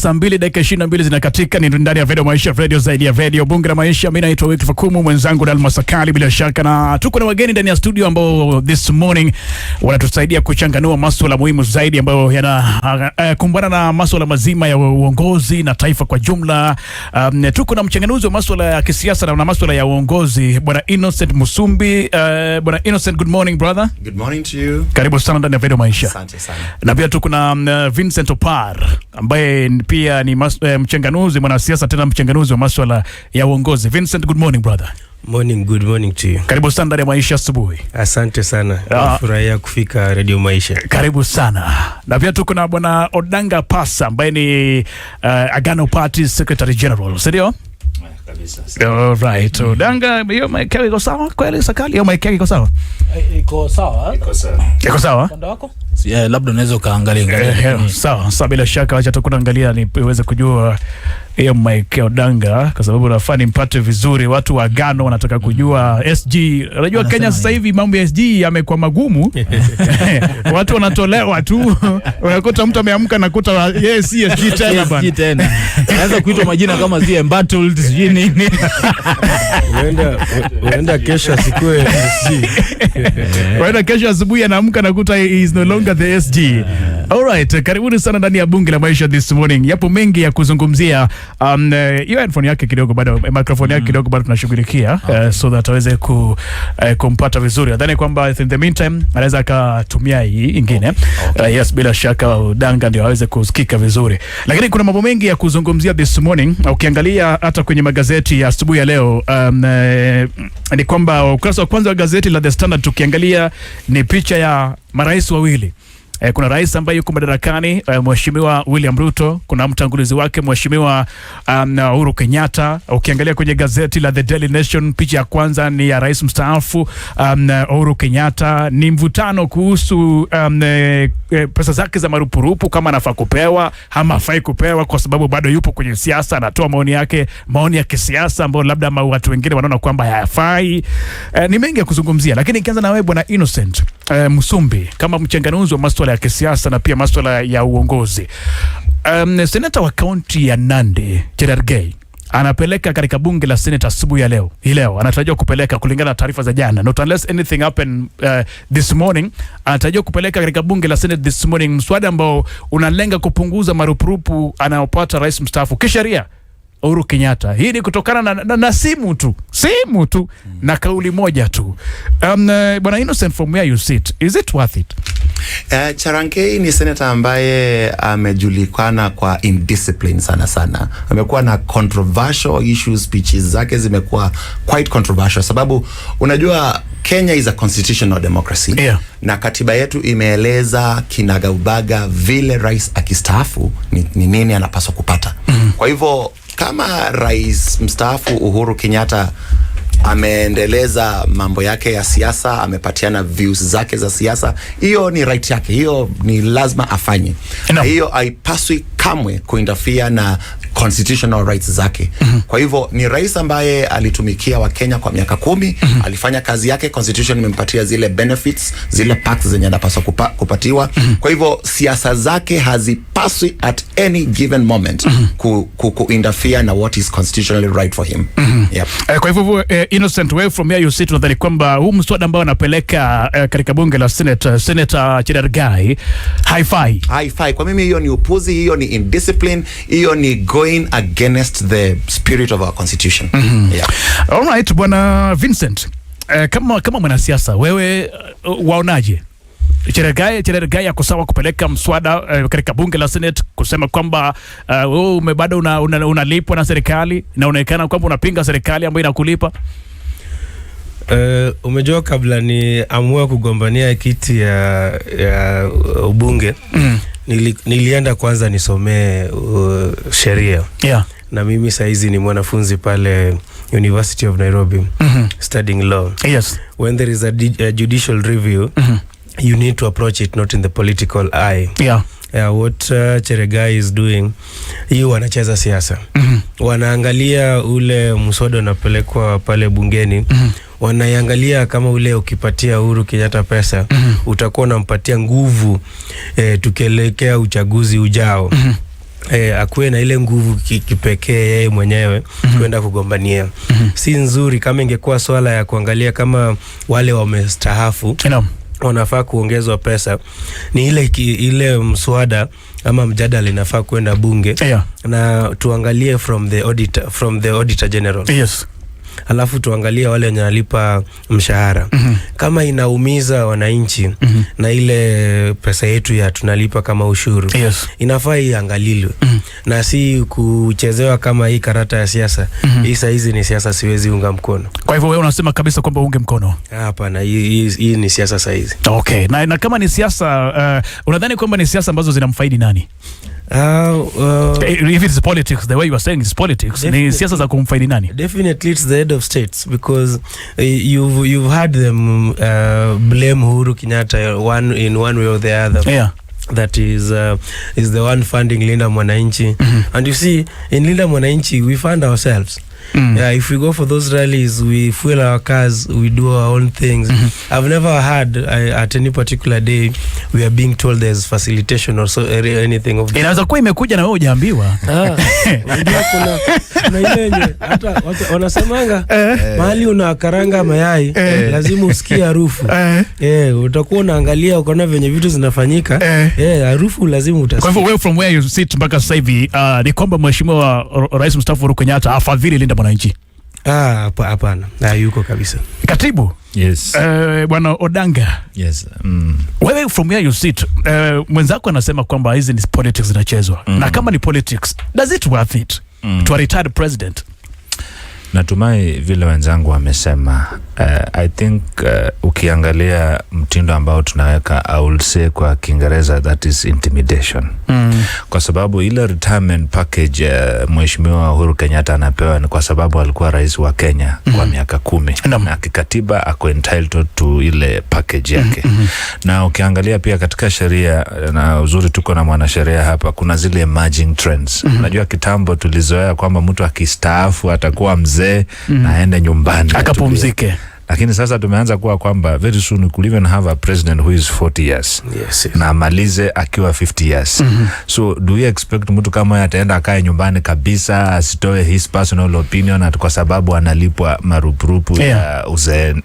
saa 2 dakika 22 zinakatika. Ni ndani ya Radio Maisha, Radio zaidi ya Radio, bunge la maisha. Mimi naitwa Wycliffe Kumu, mwenzangu Dalma Sakali bila shaka, na tuko na wageni ndani ya studio ambao this morning wanatusaidia kuchanganua masuala muhimu zaidi ambayo yanakumbana na masuala mazima ya uongozi na taifa kwa jumla. Tuko na mchanganuzi wa masuala ya kisiasa na masuala ya uongozi, Bwana Innocent Musumbi. Bwana Innocent, good morning brother. Good morning to you. Karibu sana ndani ya Radio Maisha. Asante sana. Na pia tuko na Vincent Opar ambaye pia ni mchanganuzi, mwanasiasa tena mchanganuzi wa masuala ya uongozi. Vincent, good morning brother. Morning, good morning to you. Karibu sana ndani ya Maisha asubuhi. Asante sana. Nafurahia kufika Radio Maisha. Karibu sana. Na pia tuko na Bwana Odanga Pasa ambaye ni Agano Party Secretary General. Ndio? Kabisa. Right. Odanga, hiyo mic iko sawa kweli Sakali? Hiyo mic iko sawa? Iko sawa. Iko sawa? Upande wako? Labda unaweza kaangalia. Sawa, bila shaka acha tukuangalia niweze kujua hiyo mic ya Odanga, kwa sababu nafani mpate vizuri. Watu wa Agano wanataka kujua SG. Unajua Kenya sasa hivi mambo ya SG yamekuwa magumu. Watu wanatolewa tu. Unakuta mtu ameamka na kuta yeye si SG tena bana. SG tena. Anaweza kuitwa majina kama zile embattled sijui nini. Uenda kesho asikue SG. Uenda kesho asubuhi anaamka na kuta he is no longer the SG. Alright, karibuni sana ndani ya bunge la maisha this morning. Yapo mengi ya kuzungumzia. Hiyo headphone yake kidogo bado, microphone yake kidogo bado tunashughulikia, so that aweze kumpata vizuri. Nadhani kwamba in the meantime anaweza akatumia hii ingine. Yes, bila shaka Odanga ndio aweze kusikika vizuri. Lakini kuna mambo mengi ya kuzungumzia this morning. Ukiangalia hata kwenye magazeti ya asubuhi ya leo, ni kwamba ukurasa wa kwanza wa gazeti la The Standard tukiangalia ni picha ya marais wawili. Kuna rais ambaye yuko madarakani, Mheshimiwa William Ruto, kuna mtangulizi wake Mheshimiwa Uhuru Kenyatta. Ukiangalia kwenye gazeti la The Daily Nation, picha ya kwanza ni ya rais mstaafu Uhuru Kenyatta. Ni mvutano kuhusu pesa zake za marupurupu, kama anafaa kupewa ama hafai kupewa, kwa sababu bado yupo kwenye siasa, anatoa maoni yake, maoni ya kisiasa ambao labda watu wengine wanaona kwamba hayafai. Ni mengi ya kuzungumzia, lakini nikianza na wewe Bwana Innocent Musumbi, kama mchanganuzi wa masuala ya kisiasa na pia masuala ya uongozi. Senata wa kaunti ya Nandi, Cherargei, anapeleka katika bunge la Senate asubuhi ya leo. Leo anatarajiwa kupeleka, kulingana na taarifa za jana, not unless anything happen this morning, anatarajiwa kupeleka katika bunge la Senate this morning mswada ambao unalenga kupunguza marupurupu anayopata rais mstaafu kisheria Uhuru Kenyatta. Hii ni kutokana na simu tu na kauli moja tu. Bwana Innocent, from where you sit, is it worth it? Cherargei ni senator ambaye amejulikana kwa indiscipline sana. Amekuwa na controversial issues, speeches zake zimekuwa quite controversial, sababu unajua Kenya is a constitutional democracy. Yeah. Na katiba yetu imeeleza kinagaubaga vile rais akistaafu ni nini anapaswa kupata. Kwa hivyo kama rais mstaafu Uhuru Kenyatta ameendeleza mambo yake ya siasa, amepatiana views zake za siasa, hiyo ni right yake, hiyo ni lazima afanye. Na hiyo haipaswi kamwe kuinterfere na constitutional rights zake. Kwa hivyo ni rais ambaye alitumikia wa Kenya kwa miaka 10, alifanya kazi yake, constitution imempatia zile benefits, zile perks zenye anapaswa kupatiwa. Kwa hivyo siasa zake hazipaswi at any given moment ku-interfere na what is constitutionally right for him. Yep. Kwa hivyo Innocent, way from here you sit, nadhani kwamba huu mswada ambao anapeleka katika bunge la Senate, Senator Cherargei, haifai. Kwa mimi hiyo ni upuzi, hiyo ni indiscipline, hiyo ni going against the spirit of our constitution. Yeah. All right, Bwana Vincent, kama mwanasiasa wewe waonaje? Cherargei yako sawa kupeleka mswada katika bunge la Senate, kusema kwamba bado unalipwa na serikali na unaonekana kwamba unapinga serikali ambayo inakulipa? Umejua kabla ni amua kugombania kiti ya ubunge, nilienda kwanza nisomee sheria. Yeah. Na mimi saizi ni mwanafunzi pale University of Nairobi, studying law. Yes. When there is a judicial review, you need to approach it not in the political eye. Yeah. What Cherargei is doing, hiyo wanacheza siasa. Wanaangalia ule mswada unapelekwa pale bungeni, wanaiangalia kama ule ukipatia Uhuru Kenyatta pesa, utakuwa unampatia nguvu tukielekea uchaguzi ujao. akuwe na ile nguvu kipekee yeye mwenyewe kwenda kugombania. Si nzuri kama ingekuwa swala ya kuangalia kama wale wamestaafu wanafaa kuongezwa pesa. Ni ile mswada ama mjadala inafaa kwenda bunge na tuangalie from the auditor general. Yes. Alafu tuangalie wale wenye wanalipa mshahara. Kama inaumiza wananchi na ile pesa yetu ya tunalipa kama ushuru. Inafaa iangaliliwe. Na si kuchezewa kama hii karata ya siasa. Hii saizi ni siasa, siwezi unga mkono. Kwa hivyo wewe unasema kabisa kwamba unge mkono? Hapana, hii ni siasa saizi. Okay. Na kama ni siasa, unadhani kwamba ni siasa ambazo zinamfaidi nani? If it's politics, the way you are saying it's politics, ni siasa za kumfaidi nani? Definitely it's the head of states, because you've had them blame Uhuru Kenyatta in one way or the other. That is the one funding Linda Mwananchi. And you see, in Linda Mwananchi we fund ourselves. If we go for those rallies, we fuel our cars, we do our own things. I've never had at any particular day we are being told there's facilitation or so anything of that. Inaweza kuwa imekuja na wewe hujaambiwa. Kuna ile yenye hata wanasemanga mahali unakaranga mayai lazima usikie harufu. Utakuwa unaangalia ukaona venye vitu zinafanyika. Harufu lazima utasikia. Kwa hivyo wewe from where you sit mpaka sasa hivi ni kwamba mheshimiwa Rais mstaafu Uhuru Kenyatta afadhili Linda Mwananchi? Hapana. Yuko kabisa. Katibu? Yes. Bwana Odanga. Yes. Wewe from where you sit, mwenzako anasema kwamba hizi ni politics zinachezwa. Na kama ni politics, does it worth it to a retired president? Natumai vile wenzangu wamesema, I think ukiangalia mtindo ambao tunaweka, I will say kwa Kiingereza, that is intimidation. Kwa sababu ile retirement package mheshimiwa Uhuru Kenyatta anapewa ni kwa sababu alikuwa rais wa Kenya kwa miaka 10 na kikatiba ako entitled to ile package yake. Na ukiangalia pia katika sheria, na uzuri tuko na mwanasheria hapa, kuna zile emerging trends. Unajua kitambo tulizoea kwamba mtu akistaafu atakuwa mzee na aende nyumbani akapumzike. Lakini sasa tumeanza kuwa kwamba very soon we could even have a president who is 40 years. Na amalize akiwa 50 years. So do we expect mtu kama yeye ataenda akae nyumbani kabisa asitoe his personal opinion at kwa sababu analipwa marupurupu ya uzeeni?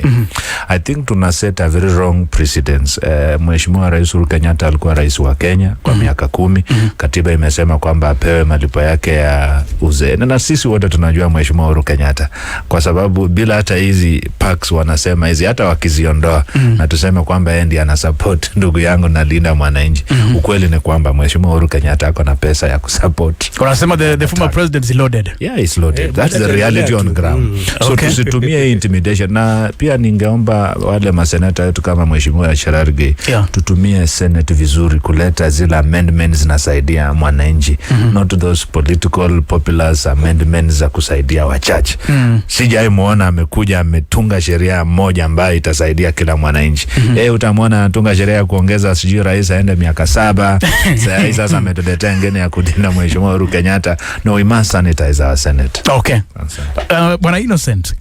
I think tuna set a very wrong precedence. Mheshimiwa Rais Uhuru Kenyatta alikuwa rais wa Kenya kwa miaka 10. Katiba imesema kwamba apewe malipo yake ya uzeeni. Na sisi wote tunajua Mheshimiwa Uhuru Kenyatta, kwa sababu bila hata hizi perks wanasema hizi hata wakiziondoa na tuseme kwamba yeye ndiye ana support ndugu yangu na Linda Mwananchi, ukweli ni kwamba Mheshimiwa Uhuru Kenyatta ako na pesa ya kusupport. Wanasema the former president is loaded. Yeah, is loaded. That's the reality on ground. So tusitumie intimidation. Na pia ningeomba wale maseneta wetu kama Mheshimiwa Cherargei tutumie Senate vizuri kuleta zile amendments zinasaidia mwananchi, not those political populars amendments za kusaidia wachache. Sijai muona amekuja ametunga sheria moja ambayo itasaidia kila mwananchi. Utamwona anatunga sheria kuongeza sijui rais aende miaka 7. Sasa ametuletea ngine ya kudinda Mheshimiwa Uhuru Kenyatta. No, we must sanitize our Senate. Okay. Bwana Innocent,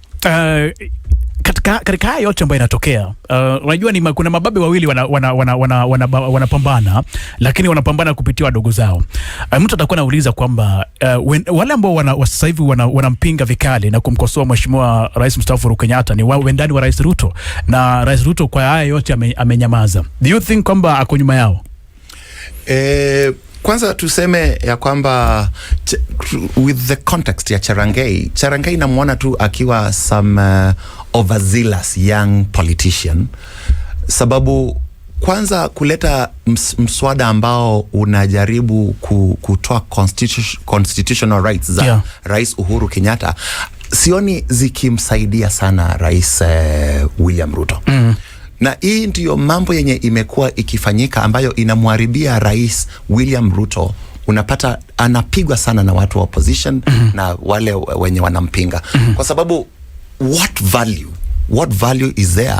katika haya yote ambayo inatokea, unajua ni kuna mababe wawili wanapambana, lakini wanapambana kupitia wadogo zao. Mtu atakuwa anauliza kwamba wale ambao sasa hivi wanampinga vikali na kumkosoa Mheshimiwa Rais mstaafu Uhuru Kenyatta ni wendani wa Rais Ruto, na Rais Ruto kwa haya yote amenyamaza. Do you think kwamba ako nyuma yao? Kwanza tuseme ya kwamba with the context ya Cherargei namuona tu akiwa some overzealous young politician, sababu kwanza kuleta mswada ambao unajaribu kutoa constitutional rights za Rais Uhuru Kenyatta, sioni zikimsaidia sana Rais William Ruto. Na hii ndiyo mambo yenye imekuwa ikifanyika ambayo inamharibia Rais William Ruto. Unapata anapigwa sana na watu wa opposition na wale wenye wanampinga. Kwa sababu what value is there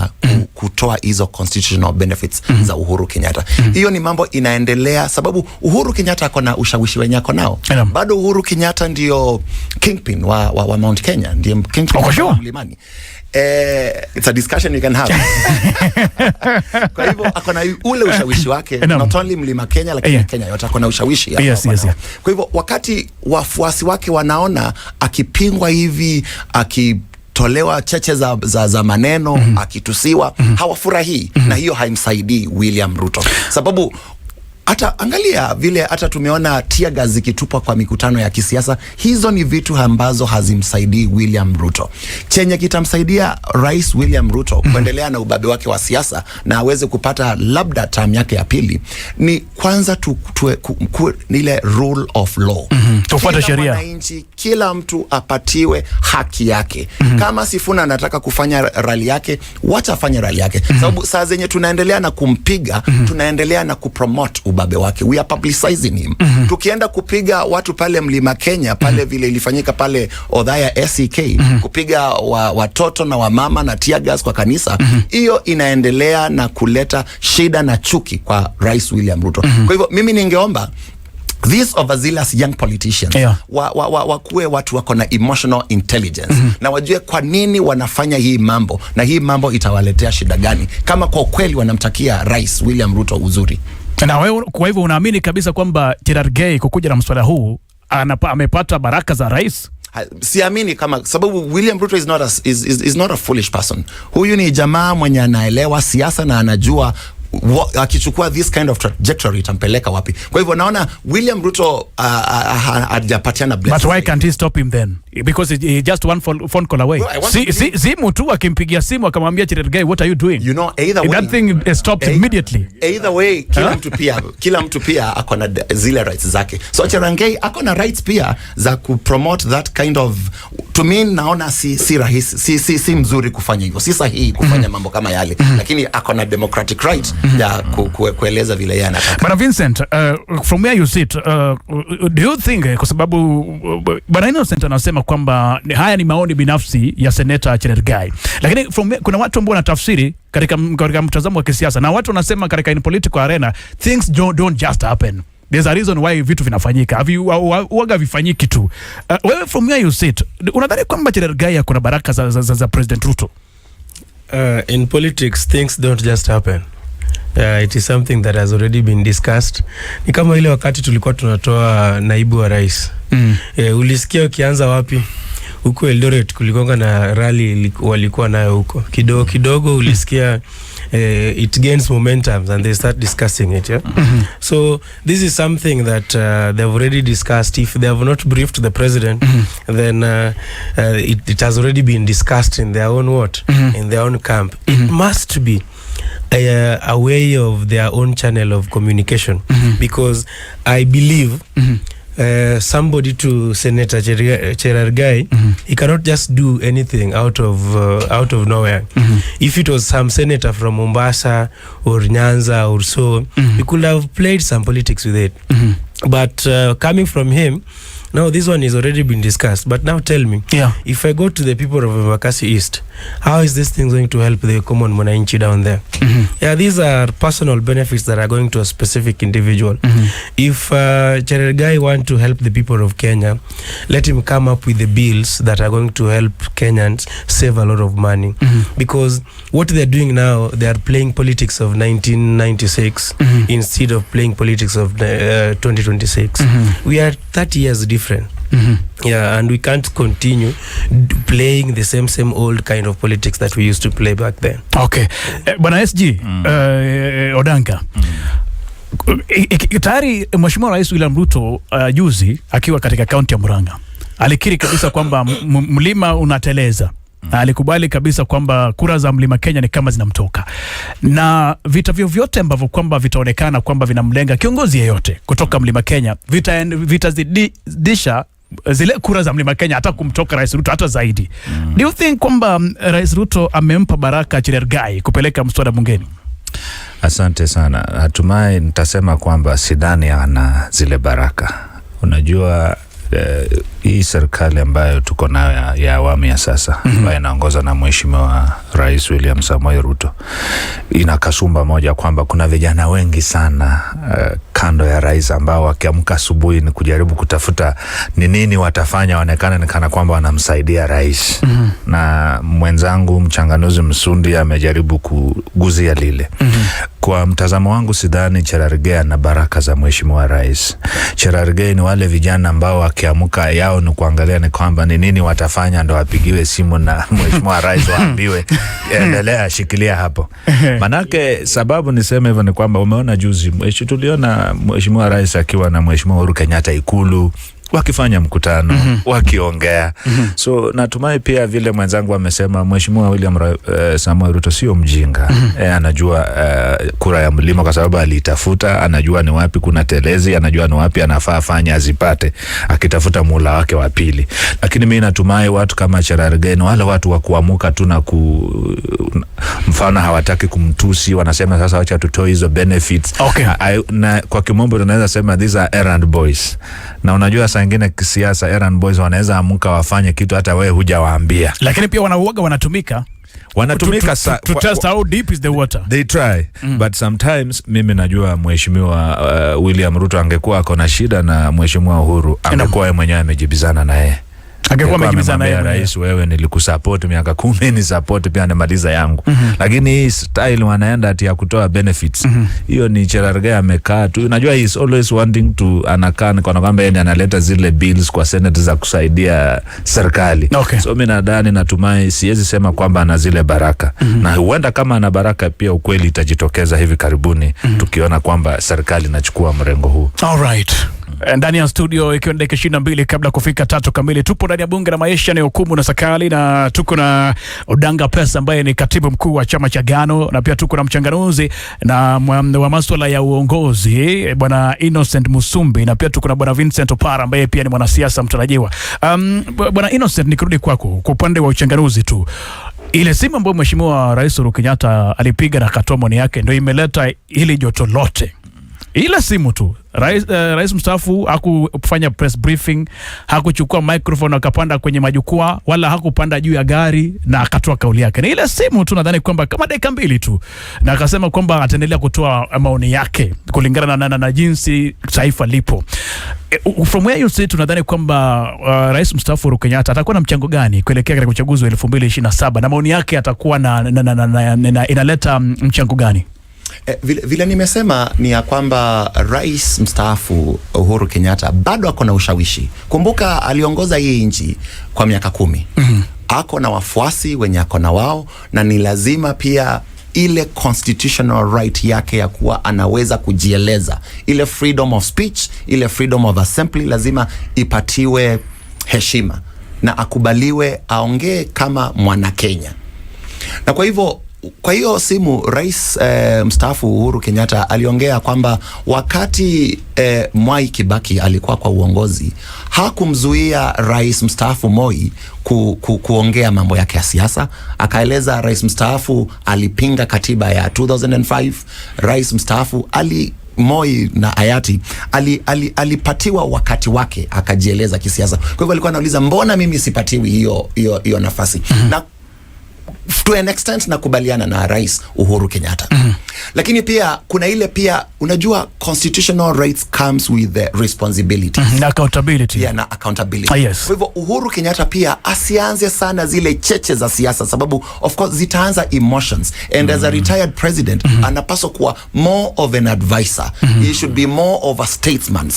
kutoa hizo constitutional benefits za Uhuru Kenyatta? Hiyo ni mambo inaendelea sababu Uhuru Kenyatta ako na ushawishi wenye ako nao. Bado Uhuru Kenyatta ndio kingpin wa Mount Kenya, ndio kingpin wa Mlimani. it's a discussion you can have. Kwa hivyo akona ule ushawishi wake, not only Mlima Kenya lakini Kenya yote akona ushawishi. Kwa hivyo wakati wafuasi wake wanaona akipingwa hivi, akitolewa cheche za maneno, akitusiwa, hawafurahii, na hiyo haimsaidii William Ruto. Sababu hata angalia vile hata tumeona tear gas zikitupwa kwa mikutano ya kisiasa. Hizo ni vitu ambazo hazimsaidii William Ruto. Chenye kitamsaidia Rais William Ruto kuendelea na ubabe wake wa siasa na aweze kupata labda term yake ya pili ni kwanza ile rule of law. Tufuate sheria. Kila mtu apatiwe haki yake. Kama Sifuna anataka kufanya rally yake, wacha afanye rally yake. Sababu saa zenye tunaendelea na kumpiga, tunaendelea na kupromote ubabe wake. We are publicizing him. Tukienda kupiga watu pale Mlima Kenya, pale vile ilifanyika pale Othaya SEK, kupiga watoto na wamama na tear gas kwa kanisa, hiyo inaendelea na kuleta shida na chuki kwa Rais William Ruto. Kwa hivyo mimi ningeomba these overzealous young politicians wakuwe watu wako na emotional intelligence na wajue kwa nini wanafanya hii mambo, na hii mambo itawaletea shida gani, kama kwa kweli wanamtakia Rais William Ruto uzuri. Na wewe kwa hivyo unaamini kabisa kwamba Cherargei kukuja na mswada huu amepata baraka za rais? Siamini, kama sababu William Ruto is not a foolish person. Huyu ni jamaa mwenye anaelewa siasa na anajua akichukua this kind of trajectory itampeleka wapi. Kwa hivyo naona William Ruto hajapatiana blessing. But why can't he stop him then? Because he just one phone call away. Simu tu akimpigia simu akamwambia Cherargei, what are you doing? You know, either way, that thing stopped immediately. Either way, kila mtu pia akona zile rights zake. So Cherargei akona rights pia za kupromote that kind of, to me naona si rahisi, si mzuri kufanya hivyo. Si sahihi kufanya mambo kama yale. Lakini akona democratic right ya kueleza vile yeye anataka. Bwana Vincent, from where you sit, do you think, kwa sababu Bwana Innocent anasema kwamba haya ni maoni binafsi ya Senator Cherargei, lakini kuna watu ambao wanatafsiri katika mtazamo wa kisiasa, na watu wanasema katika in political arena things don't just happen. There's a reason why vitu vinafanyika. Waga vifanyiki tu. Wewe from where you sit, unadhani kwamba Cherargei kuna baraka za President Ruto? In politics things don't just happen. It is something that has already been discussed. Ni kama ile wakati tulikuwa tunatoa naibu wa rais. Ulisikia ukianza wapi? Huko Eldoret kulikuwa na rally walikuwa nayo huko. Kidogo ulisikia it gains momentum and they start discussing it. So this is something that they've already discussed. If they have not briefed the president, then it has already been discussed in their own in their own camp. It must be a way of their own channel of communication, because I believe somebody to Senator Cherargei, he cannot just do anything out of nowhere. If it was some senator from Mombasa or Nyanza or so, he could have played some politics with it. But coming from him, now this one has already been discussed. But now tell me, if I go to the people of Embakasi East, how is this thing going to help the common mwananchi down there? These are personal benefits that are going to a specific individual. If Cherargei want to help the people of Kenya, let him come up with the bills that are going to help Kenyans save a lot of money. Because what they're doing now, they are playing politics of 1996 instead of playing politics of 2026. We are 30 years different. And we can't continue playing the same old kind of politics that we used to play back then. Okay. Bwana SG Odanka, tayari Mheshimiwa Rais William Ruto juzi akiwa katika kaunti ya Murang'a alikiri kabisa kwamba mlima unateleza. Alikubali kabisa kwamba kura za Mlima Kenya ni kama zinamtoka, na vita vyovyote ambavyo kwamba vitaonekana kwamba vinamlenga kiongozi yeyote kutoka Mlima Kenya vitazidisha zile kura za Mlima Kenya hata kumtoka Rais Ruto hata zaidi. Do you think kwamba Rais Ruto amempa baraka Cherargei kupeleka mswada bungeni? Asante sana. Hatimaye nitasema kwamba sidhani ana zile baraka. Unajua hii serikali ambayo tuko nayo ya awamu ya sasa ambayo inaongozwa na Mheshimiwa Rais William Samoei Ruto ina kasumba moja kwamba kuna vijana wengi sana kando ya rais ambao wakiamka asubuhi ni kujaribu kutafuta ni nini watafanya waonekane ni kana kwamba wanamsaidia rais. na mwenzangu mchanganuzi Msundi amejaribu kuguzia lile. Kwa mtazamo wangu sidhani Cherargei na baraka za Mheshimiwa Rais. Cherargei ni wale vijana ambao wakiamuka yao ni kuangalia ni kwamba ni nini watafanya ndo wapigiwe simu na Mheshimiwa Rais waambiwe endelea shikilia hapo. Manake sababu niseme hivyo ni kwamba umeona juzi tuliona Mheshimiwa Rais akiwa na Mheshimiwa Uhuru Kenyatta Ikulu wakifanya mkutano, wakiongea. So natumai pia vile mwenzangu amesema Mheshimiwa William Samoei Ruto sio mjinga. Anajua kura ya mlima kwa sababu alitafuta, anajua ni wapi kuna telezi, anajua ni wapi anafaa fanya azipate akitafuta muhula wake wa pili. Lakini mimi natumai watu kama Cherargei wale watu wa kuamuka tu na mfano hawataki kumtusi, wanasema sasa acha tutoe hizo benefits. Na kwa kimombo tunaweza sema these are errand boys. Na unajua saa nyingine kisiasa errand boys wanaweza amuka wafanye kitu hata wewe hujawaambia. Lakini pia wanatumika to test how deep is the water. They try. But sometimes mimi najua Mheshimiwa William Ruto angekuwa akona shida na Mheshimiwa Uhuru, angekuwa yeye mwenyewe amejibizana na yeye. Angekuwa amejibizana na yeye. Rais, wewe nilikusupport miaka 10, ni support pia nimaliza yangu. Lakini hii style wanaenda ati ya kutoa benefits. Hiyo ni Cherargei amekaa tu. Unajua he is always wanting to anakaa kwa kwamba yeye analeta zile bills kwa Senate za kusaidia serikali. So mimi nadhani natumai siwezi sema kwamba ana zile baraka. Na huenda kama ana baraka pia ukweli itajitokeza hivi karibuni tukiona kwamba serikali inachukua mrengo huu. All right. Ndani ya studio ikiwa dakika 22 kabla kufika 3 kamili, tupo ndani ya bunge la maisha na hukumu na sakali, na tuko na Odanga Pesa ambaye ni katibu mkuu wa chama cha Gano, na pia tuko na mchanganuzi na wa masuala ya uongozi bwana Innocent Musumbi, na pia tuko na bwana Vincent Opara ambaye pia ni mwanasiasa mtarajiwa. Bwana Innocent, nikirudi kwako kwa upande wa uchanganuzi tu, ile simu ambayo Mheshimiwa Rais Uhuru Kenyatta alipiga na akatoa maoni yake ndio imeleta hili joto lote. Ile simu tu, rais mstaafu hakufanya press briefing, hakuchukua microphone akapanda kwenye majukwaa, wala hakupanda juu ya gari na akatoa kauli yake. Ni ile simu tu, nadhani kwamba kama dakika 2 tu, na akasema kwamba ataendelea kutoa maoni yake kulingana na jinsi taifa lipo. From where you sit, tunadhani kwamba rais mstaafu Uhuru Kenyatta atakuwa na mchango gani kuelekea katika uchaguzi wa 2027, na maoni yake atakuwa inaleta mchango gani? Vile nimesema ni ya kwamba rais mstaafu Uhuru Kenyatta bado ako na ushawishi. Kumbuka aliongoza hii nchi kwa miaka 10. Ako na wafuasi wenye ako na wao, na ni lazima pia ile constitutional right yake ya kuwa anaweza kujieleza, ile freedom of speech, ile freedom of assembly lazima ipatiwe heshima na akubaliwe aongee kama mwana Kenya. Na kwa hiyo simu rais mstaafu Uhuru Kenyatta aliongea kwamba wakati Mwai Kibaki alikuwa kwa uongozi, hakumzuia rais mstaafu Moi kuongea mambo yake ya siasa. Akaeleza rais mstaafu alipinga katiba ya 2005. Rais mstaafu Moi na hayati alipatiwa wakati wake akajieleza kisiasa. Kwa hivyo alikuwa anauliza mbona mimi sipatiwi hiyo nafasi? Na to an extent nakubaliana na rais Uhuru Kenyatta. Lakini pia kuna ile pia unajua constitutional rights comes with the responsibilities na accountability. Na accountability. Yes. Kwa hivyo Uhuru Kenyatta pia asianze sana zile cheche za siasa, sababu of course zitaanza emotions, and as a retired president anapaswa kuwa more of an advisor. He should be more of a statesman.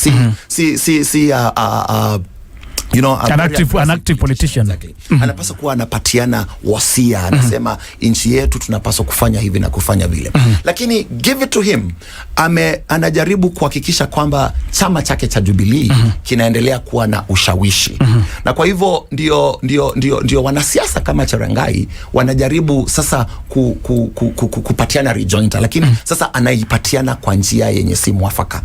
You know, an active politician. Exactly. Anapaswa kuwa anapatiana wasia, anasema nchi yetu tunapaswa kufanya hivi na kufanya vile. Lakini give it to him, anajaribu kuhakikisha kwamba chama chake cha Jubilee kinaendelea kuwa na ushawishi. Na kwa hivyo ndio wanasiasa kama Cherargei wanajaribu sasa kupatiana rejoinder, lakini sasa anaipatiana kwa njia yenye si mwafaka.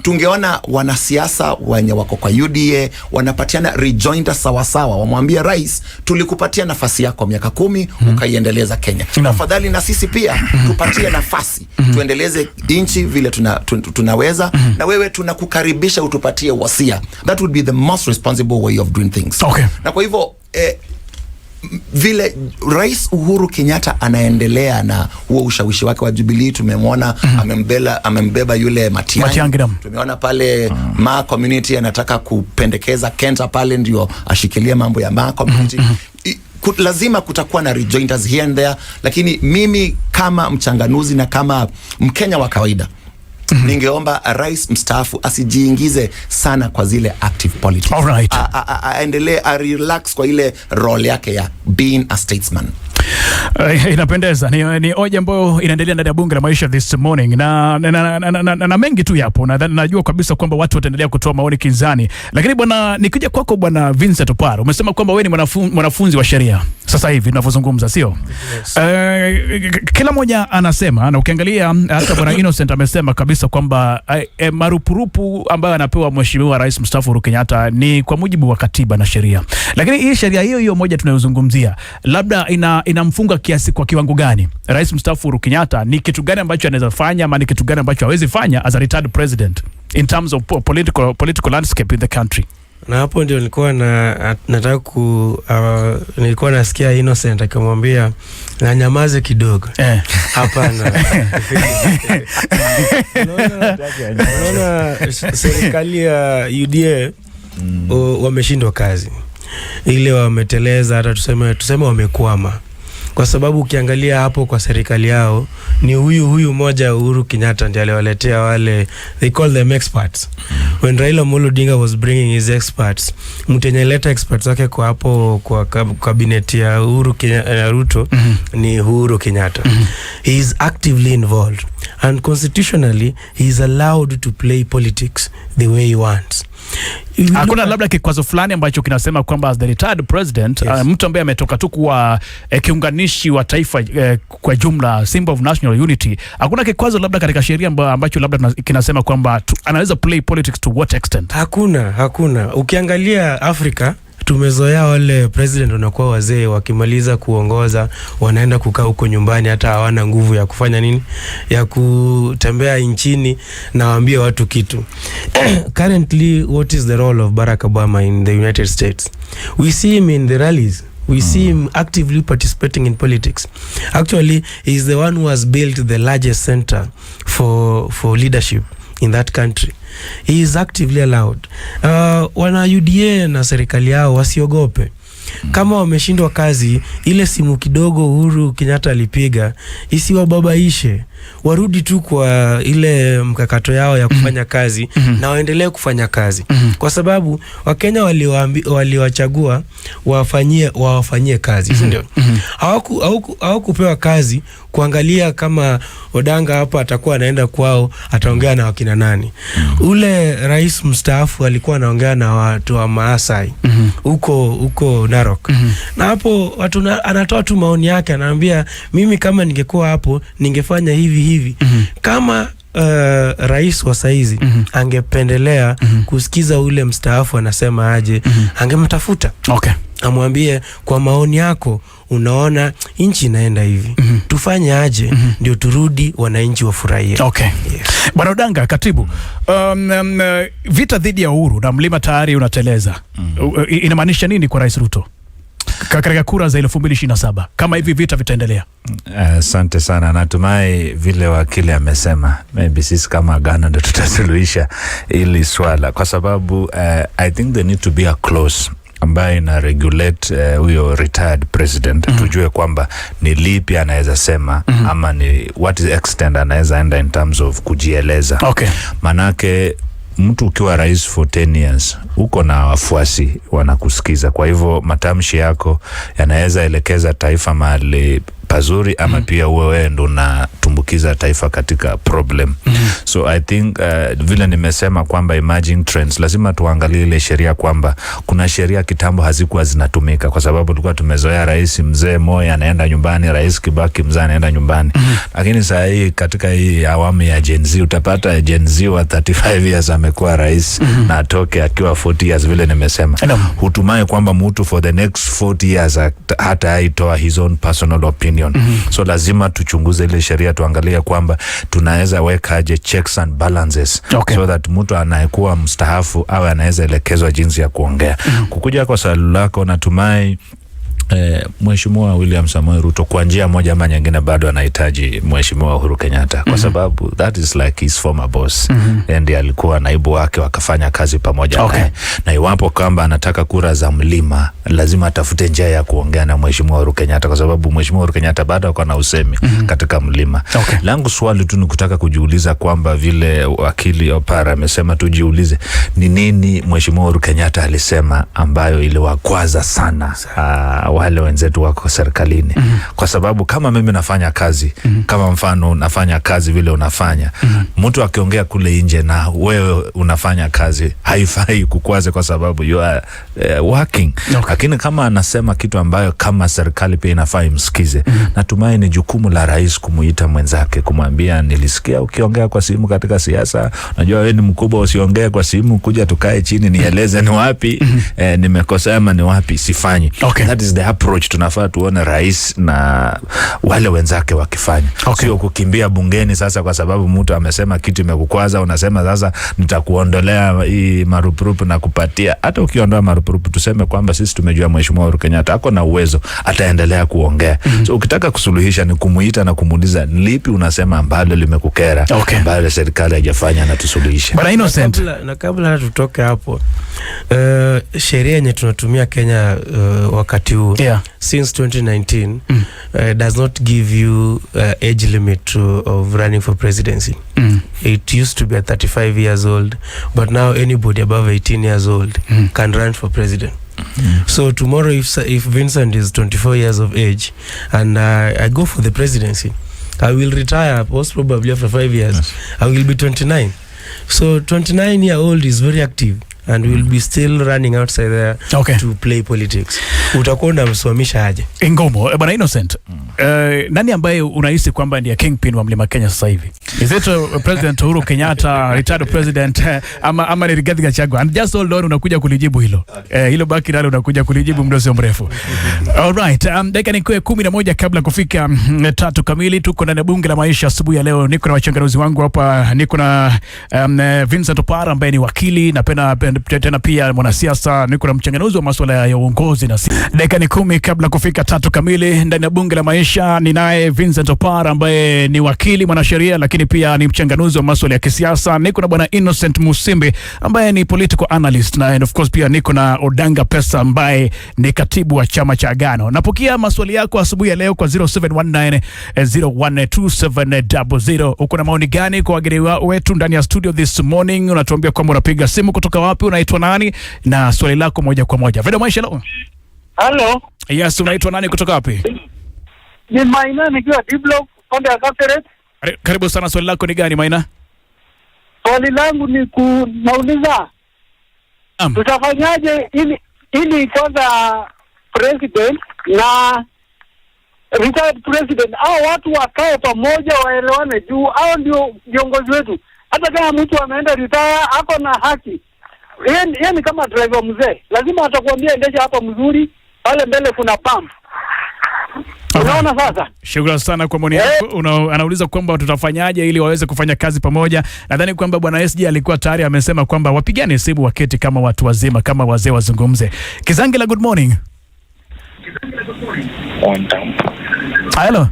Tungeona wanasiasa wenye wako kwa UDA wanapatiana rejoinder sawasawa, wamwambia rais tulikupatia nafasi yako miaka 10 ukaiendeleza Kenya. Tafadhali na sisi pia tupatie nafasi tuendeleze nchi vile tunaweza, na wewe tunakukaribisha utupatie wasia. That would be the most responsible way of doing things. Na kwa hivyo vile rais Uhuru Kenyatta anaendelea na huo ushawishi wake wa Jubilee, tumemwona amembeba yule Matiang'i. Tumeona pale Ma community anataka kupendekeza Kenta pale ndio ashikilie mambo ya Ma community. lazima kutakuwa na rejoinders here and there, lakini mimi kama mchanganuzi na kama Mkenya wa kawaida ningeomba rais mstaafu asijiingize sana kwa zile active politics. Alright. Aendelee relax kwa ile role yake ya being a statesman. Inapendeza. Ni hoja ambayo inaendelea ndani ya bunge la maisha this morning, na mengi tu yapo, na najua kabisa kwamba watu wataendelea kutoa maoni kinzani, lakini bwana, nikija kwako bwana Vincent Oparo, umesema kwamba wewe ni mwanafunzi wa sheria sasa hivi tunavyozungumza, sio? Yes. Kila mmoja anasema, na ukiangalia hata bwana Innocent amesema kabisa kwamba marupurupu ambayo anapewa mheshimiwa rais mstaafu Uhuru Kenyatta ni kwa mujibu wa katiba na sheria, lakini hii sheria hiyo moja tunayozungumzia labda inamfunga kiasi kwa kiwango gani rais mstaafu Uhuru Kenyatta? Ni kitu gani ambacho anaweza fanya, ama ni kitu gani ambacho hawezi fanya as a retired president in terms of political landscape in the country? Na hapo ndio nilikuwa nataka nilikuwa nasikia Innocent akimwambia na nyamaze kidogo. Hapana. Unaona serikali ya UDA wameshindwa kazi. Ile wameteleza, hata tuseme wamekwama. Kwa sababu ukiangalia hapo kwa serikali yao ni huyu moja Uhuru Kenyatta ndiye aliwaletea wale, they call them experts. When Raila Amolo Odinga was bringing his experts, mtenyeleta experts wake kwa hapo kwa cabinet ya Uhuru Ruto ni Uhuru Kenyatta. He is actively involved and constitutionally he is allowed to play politics the way he wants. Hakuna labda kikwazo fulani ambacho kinasema kwamba as the retired president, yes, mtu ambaye ametoka tu kuwa kiunganishi wa taifa kwa jumla, symbol of national unity, hakuna kikwazo labda katika sheria ambacho labda kinasema kwamba anaweza play politics to what extent? Hakuna. Ukiangalia Afrika tumezoea wale president wanakuwa wazee, wakimaliza kuongoza wanaenda kukaa huko nyumbani, hata hawana nguvu ya kufanya nini, ya kutembea nchini na waambie watu kitu. Currently, what is the role of Barack Obama in the United States? We see him in the rallies. We see him actively participating in politics. Actually, he is the one who has built the largest center for leadership in that country. He is actively allowed. Wana UDA na serikali yao wasiogope. Kama wameshindwa kazi, ile simu kidogo Uhuru Kenyatta alipiga isiwababaishe, warudi tu kwa ile mkakato yao ya kufanya kazi na waendelee kufanya kazi, kwa sababu Wakenya waliwachagua wafanyie kazi, ndio. Hawakupewa kazi kuangalia kama Odanga hapa atakuwa anaenda kwao ataongea na wakina nani. Ule rais mstaafu alikuwa anaongea na watu wa Maasai huko Narok. Na hapo watu anatoa tu maoni yake, anaambia mimi kama ningekuwa hapo ningefanya hivi. Kama rais wa saizi angependelea kusikiza ule mstaafu anasema aje, angemtafuta. Okay. Amwambie kwa maoni yako unaona nchi inaenda hivi. Tufanye aje ndio turudi wananchi wafurahie. Okay. Yes. Bwana Odanga, katibu, vita dhidi ya Uhuru na mlima tayari unateleza. Inamaanisha nini kwa Rais Ruto katika kura za 2027 kama hivi vita vitaendelea? Asante sana. Natumai vile wakili amesema, maybe sisi kama Ghana ndio tutasuluhisha ili swala, kwa sababu I think there need to be a clause ambaye ina regulate huyo retired president, tujue kwamba ni lipi anaweza sema ama ni what is extent anaweza enda in terms of kujieleza. Okay. Manake mtu ukiwa rais for 10 years uko na wafuasi wanakusikiza, kwa hivyo matamshi yako yanaweza elekeza taifa mahali pazuri ama pia wewe ndo unatumbukiza taifa katika problem. So I think vile nimesema kwamba emerging trends lazima tuangalie ile sheria, kwamba kuna sheria kitambo hazikuwa zinatumika kwa sababu tulikuwa tumezoea rais mzee Moi anaenda nyumbani, rais Kibaki mzee anaenda nyumbani. Lakini sasa hii katika hii awamu ya Gen Z utapata Gen Z wa 35 years amekuwa rais na atoke akiwa 40 years vile nimesema. Hutumai kwamba mtu for the next 40 years hata aitoa his own personal opinion. So lazima tuchunguze ile sheria, tuangalie kwamba tunaweza wekaje checks and balances. Okay. So that mtu anayekuwa mstaafu awe anaweza elekezwa jinsi ya kuongea. Kukuja kwa swali lako, natumai Mheshimiwa William Samoei Ruto kwa njia moja ama nyingine bado anahitaji Mheshimiwa Uhuru Kenyatta kwa sababu that is like his former boss and alikuwa naibu wake wakafanya kazi pamoja naye. Na iwapo kwamba anataka kura za mlima lazima atafute njia ya kuongea na Mheshimiwa Uhuru Kenyatta kwa sababu Mheshimiwa Uhuru Kenyatta bado ako na usemi katika mlima. Langu swali tu ni kutaka kujiuliza kwamba vile wakili Opara amesema tujiulize ni nini Mheshimiwa Uhuru Kenyatta alisema ambayo iliwakwaza sana wale wenzetu wako serikalini. Kwa sababu kama mimi nafanya kazi kama mfano nafanya kazi vile unafanya mtu akiongea kule nje na wewe unafanya kazi haifai kukwaze kwa sababu you are working. Lakini kama anasema kitu ambayo kama serikali pia inafaa imsikize, natumai ni jukumu la rais kumuita mwenzake kumwambia nilisikia ukiongea kwa simu katika siasa, najua wewe ni mkubwa, usiongee kwa simu, kuja tukae chini nieleze ni wapi nimekosea ama ni wapi sifanyi. That is the approach tunafaa tuone rais na wale wenzake wakifanya. Sio kukimbia bungeni sasa kwa sababu mtu amesema kitu imekukwaza unasema sasa nitakuondolea hii marupurupu na kupatia. Hata ukiondoa marupurupu tuseme kwamba sisi tumejua Mheshimiwa Uhuru Kenyatta ako na uwezo ataendelea kuongea. So ukitaka kusuluhisha ni kumuita na kumuuliza lipi unasema ambalo limekukera ambalo serikali haijafanya na tusuluhishe. Bwana Innocent, na kabla tutoke hapo sheria yenye tunatumia Kenya wakati huu since 2019 does not give you age limit of running for presidency. It used to be at 35 years old, but now anybody above 18 years old can run for president. So tomorrow if Vincent is 24 years of age and I go for the presidency, I will retire most probably after 5 years. I will be 29. So 29-year-old is very active and will be still running outside there to play politics. Utakuwa unamsimamisha aje? Ngomo. Bwana Innocent, nani ambaye unahisi kwamba ndiye kingpin wa Mlima Kenya sasa hivi? Is it President Uhuru Kenyatta, retired president, ama ni Rigathi Gachagua? And just hold on, unakuja kulijibu hilo. Hilo baki nalo unakuja kulijibu muda sio mrefu. All right. Dakika ni 11 kabla kufika 3 kamili. Tuko ndani ya bunge la maisha asubuhi ya leo. Niko na wachanganuzi wangu hapa. Niko na Vincent Opara ambaye ni wakili na tena pia mwanasiasa. Niko na mchanganuzi wa masuala ya uongozi na dakika ni 10 kabla kufika 3 kamili ndani ya bunge la maisha. Ninaye Vincent Opara ambaye ni wakili, mwanasheria, lakini pia ni mchanganuzi wa masuala ya kisiasa. Niko na bwana Innocent Musimbi ambaye ni political analyst na and of course pia niko na Odanga Pesa ambaye ni katibu wa chama cha Agano. Napokea maswali yako asubuhi ya leo kwa 0719012700. Uko na maoni gani kwa wageni wetu ndani ya studio this morning? Unatuambia kwamba unapiga simu kutoka wapi, unaitwa nani na swali lako moja kwa moja. Veda Maisha leo. Hello. Yes, unaitwa nani kutoka wapi? Ni Maina nikiwa D-block Konde Kapteret. Karibu sana, swali lako ni gani Maina? Swali langu ni kunauliza tutafanyaje ili kwanza president na retired president au watu wakae pamoja waelewane juu hao ndio viongozi wetu. Hata kama mtu ameenda retire ako na haki. Yeye ni kama driver mzee. Lazima atakwambia endesha hapa mzuri, pale mbele kuna pump. Unaona sasa? Shukrani sana kwa maoni yako. Anauliza kwamba tutafanyaje ili waweze kufanya kazi pamoja. Nadhani kwamba bwana SG alikuwa tayari amesema kwamba wapigane simu waketi kama watu wazima, kama wazee wazungumze. Kizangela, good morning. Hello.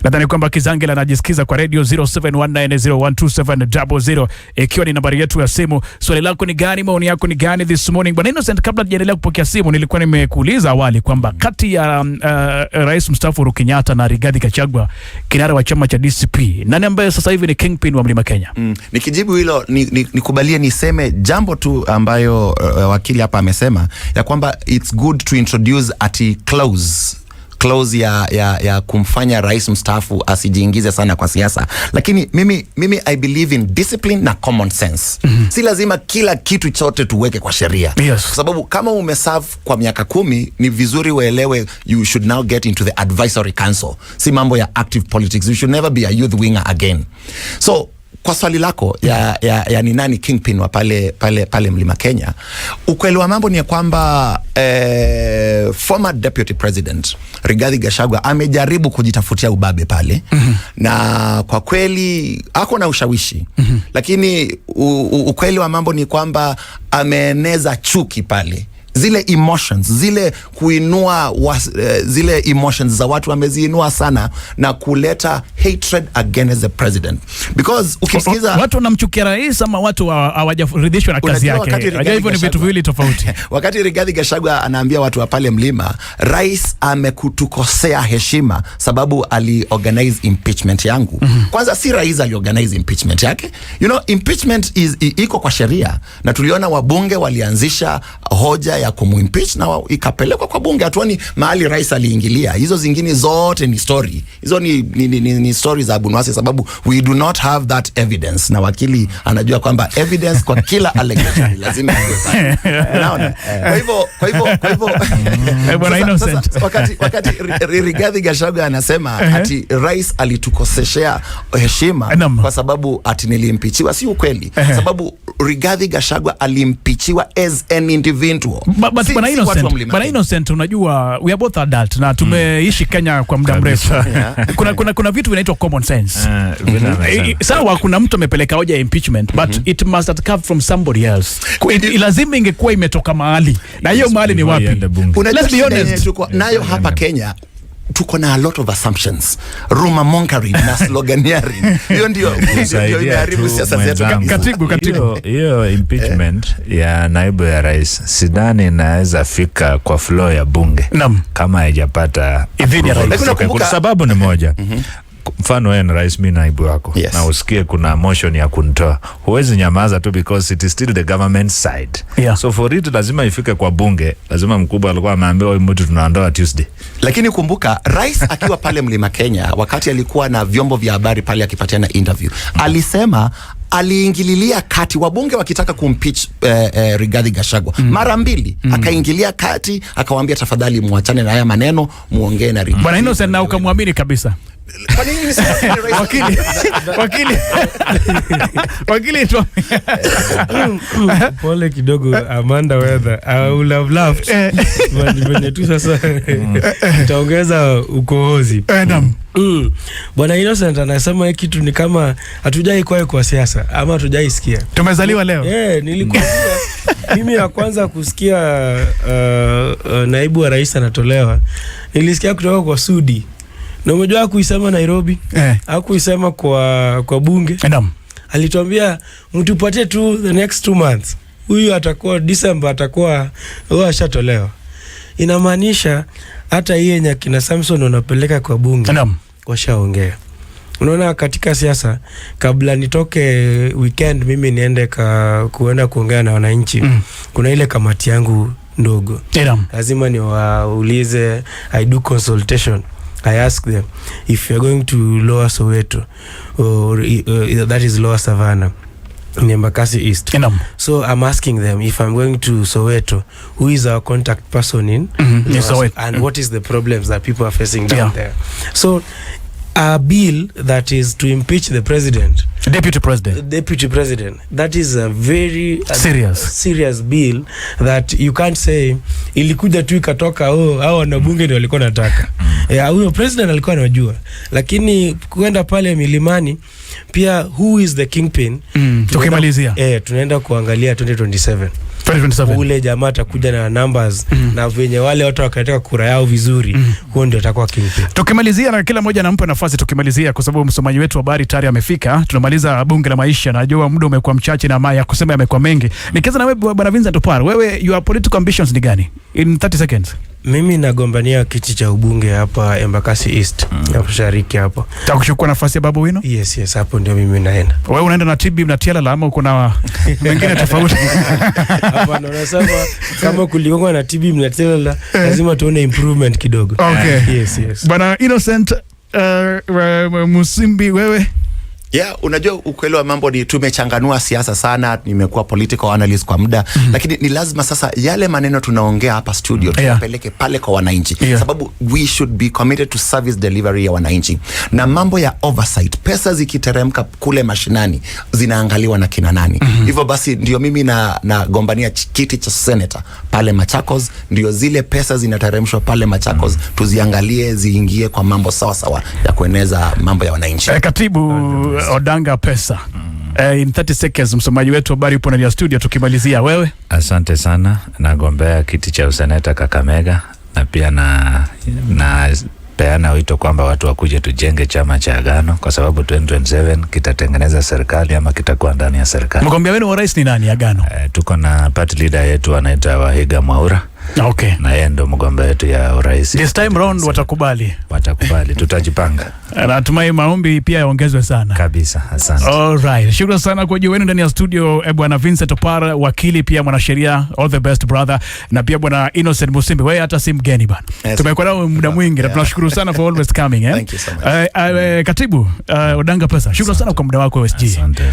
Nadhani kwamba Kizangela anajisikiza kwa radio 0719012700 ikiwa ni nambari yetu ya simu. Swali lako ni gani, maoni yako ni gani this morning? Bwana Innocent, kabla tujaendelea kupokea simu, nilikuwa nimekuuliza awali kwamba kati ya rais mstaafu Uhuru Kenyatta na Rigathi Gachagua, kinara wa chama cha DCP, nani ambaye sasa hivi ni kingpin wa Mlima Kenya? Nikijibu hilo nikubalie niseme jambo tu ambayo wakili hapa amesema ya kwamba it's good to introduce clause ya kumfanya rais mstaafu asijiingize sana kwa siasa, lakini mimi I believe in discipline na common sense. Si lazima kila kitu chote tuweke kwa sheria. Kwa sababu kama umeserve kwa miaka 10 ni vizuri uelewe you should now get into the advisory council. Si mambo ya active politics. You should never be a youth winger again. So kwa swali lako ya ni nani kingpin wa pale Mlima Kenya, ukweli wa mambo ni kwamba former deputy president Rigathi Gachagua amejaribu kujitafutia ubabe pale na kwa kweli ako na ushawishi lakini ukweli wa mambo ni kwamba ameeneza chuki pale zile emotions, zile kuinua zile emotions za watu wameziinua sana na kuleta hatred against the president, because ukisikiza watu wanamchukia rais ama watu hawajaridhishwa na kazi yake. Unajua hivyo ni vitu viwili tofauti. Wakati Rigathi Gachagua anaambia watu wa pale Mlima, rais amekutukosea heshima sababu aliorganize impeachment yangu. Kwanza si rais aliorganize impeachment yake. You know, impeachment iko kwa sheria, na tuliona wabunge walianzisha hoja ya kumuimpeach na ikapelekwa kwa bunge. Hatuoni mahali rais aliingilia. Hizo zingine zote ni story. Hizo ni stories za Abunwasi, sababu we do not have that evidence, na wakili anajua kwamba evidence kwa kila allegation lazima iwe. Unaona? Kwa hivyo Bwana Innocent, wakati Rigathi Gachagua anasema ati rais alitukoseshea heshima kwa sababu ati nilimpichiwa, si ukweli. Sababu Rigathi Gachagua alimpichiwa as an individual. But Bwana Innocent, unajua we are both adult na tumeishi Kenya kwa muda mrefu. Kuna vitu vinaitwa common sense. Sawa, kuna mtu amepeleka hoja ya impeachment, but it must have come from somebody else. Lazima ingekuwa imetoka mahali, na hiyo mahali ni wapi? Let's be honest. Nayo hapa Kenya tuko na a lot of assumptions, rumor mongering na sloganeering. Hiyo ndio imeharibu siasa zetu. Katibu. Hiyo impeachment ya naibu ya rais sidhani inaweza fika kwa floor ya bunge kama haijapata idhini ya rais. Kwa sababu ni moja. Mfano wewe ni rais, mimi naibu wako, na usikie kuna motion ya kunitoa, huwezi nyamaza tu because it is still the government side. So for it lazima ifike kwa bunge, lazima mkubwa alikuwa ameambiwa huyu mtu tunaondoa Tuesday. Lakini kumbuka rais akiwa pale Mlima Kenya, wakati alikuwa na vyombo vya habari pale akipatiana interview, alisema aliingililia kati wabunge wakitaka kumpeach Rigathi Gachagua mara mbili. Akaingilia kati, akawaambia tafadhali muachane na haya maneno, muongee na Rigathi. Bwana Innocent, na ukamwamini kabisa. Kwa nini wakili tu pole kidogo Amanda Weather, I would have laughed but tu sasa itaongeza ukohozi. Bwana Innocent anasema kitu ni kama hatujai kwa siasa ama hatujai sikia. Tumezaliwa leo. Nilikuwa mimi ya kwanza kusikia naibu wa rais anatolewa, nilisikia kutoka kwa Sudi. Na umejua kuisema Nairobi, hakuisema kwa bunge. Alituambia mtupatie tu the next 2 months. Huyu atakuwa December, atakuwa ashatolewa. Inamaanisha hata yeye yenye kina Samson wanapeleka kwa bunge washaongea. Unaona, katika siasa, kabla nitoke weekend mimi niende kuenda kuongea na wananchi, kuna ile kamati yangu ndogo. Lazima niwaulize, I do consultation. I ask them if you're going to Lower Soweto or that is Lower Savannah, Embakasi East. So I'm asking them, if I'm going to Soweto, who is our contact person in Soweto, and what is the problems that people are facing down there. So a bill that is to impeach the president, deputy president, that is a very serious bill that you can't say ilikuja tu ikatoka hao wanabunge ndio walikuwa nataka. Huyo president alikuwa anajua, lakini kwenda pale milimani pia who is the kingpin. Tukimalizia tunaenda kuangalia 2027 ule jamaa atakuja na numbers na venye wale watu wakataka kura yao vizuri, huo ndio atakuwa kingpin. Tukimalizia, na kila mmoja anampa nafasi, tukimalizia kwa sababu msomaji wetu wa habari tayari amefika. Tunamaliza bunge la maisha, najua muda umekuwa mchache na maya kusema yamekuwa mengi. Nikianza na wewe Bwana Vincent Opar, wewe your political ambitions ni gani in 30 seconds? Mimi nagombania kiti cha ubunge hapa Embakasi East, hapo Shariki hapo. Utakuchukua nafasi ya Babu Wino? Yes, hapo ndio mimi naenda. Wewe unaenda na TB na Tialala ama uko na wengine tofauti? Hapa nasema kama kuliongwa na TB na Tialala lazima tuone improvement kidogo. Okay. Yes. Bwana Innocent Musimbi, wewe? Unajua ukweli wa mambo ni tumechanganua siasa sana. Nimekuwa political analyst kwa muda, lakini ni lazima sasa yale maneno tunaongea hapa studio tupeleke pale kwa wananchi, sababu we should be committed to service delivery ya wananchi. Na mambo ya oversight, pesa zikiteremka kule mashinani zinaangaliwa na kina nani? Hivyo basi ndio mimi na gombania kiti cha senator pale Machakos, ndio zile pesa zinateremshwa pale Machakos tuziangalie ziingie kwa mambo sawa ya kueneza mambo ya wananchi. Katibu Odanga, pesa In 30 seconds, msomaji wetu habari upo ndani ya studio, tukimalizia wewe. Asante sana, nagombea kiti cha useneta Kakamega, na pia na peana wito kwamba watu wakuje tujenge chama cha Agano, kwa sababu 2027 kitatengeneza serikali ama kitakuwa ndani ya serikali. Mgombea wenu wa rais ni nani Agano? Tuko na party leader yetu anaitwa Wahiga Mwaura. Okay. Na yeye ndo mgombea wetu ya urais. This time round watakubali. Watakubali, tutajipanga. Natumai maombi pia yaongezwe sana. Kabisa, asante. All right. Shukrani sana kwa jioni ndani ya studio bwana Vincent Opar, wakili pia mwanasheria, all the best brother, na pia bwana Innocent Musimbi, wewe hata si mgeni bana. Yes, tumekuwa nao muda mwingi na tunashukuru sana for always coming. Thank you so much. Katibu Odanga Pesa, shukrani sana kwa muda wako SG. Asante.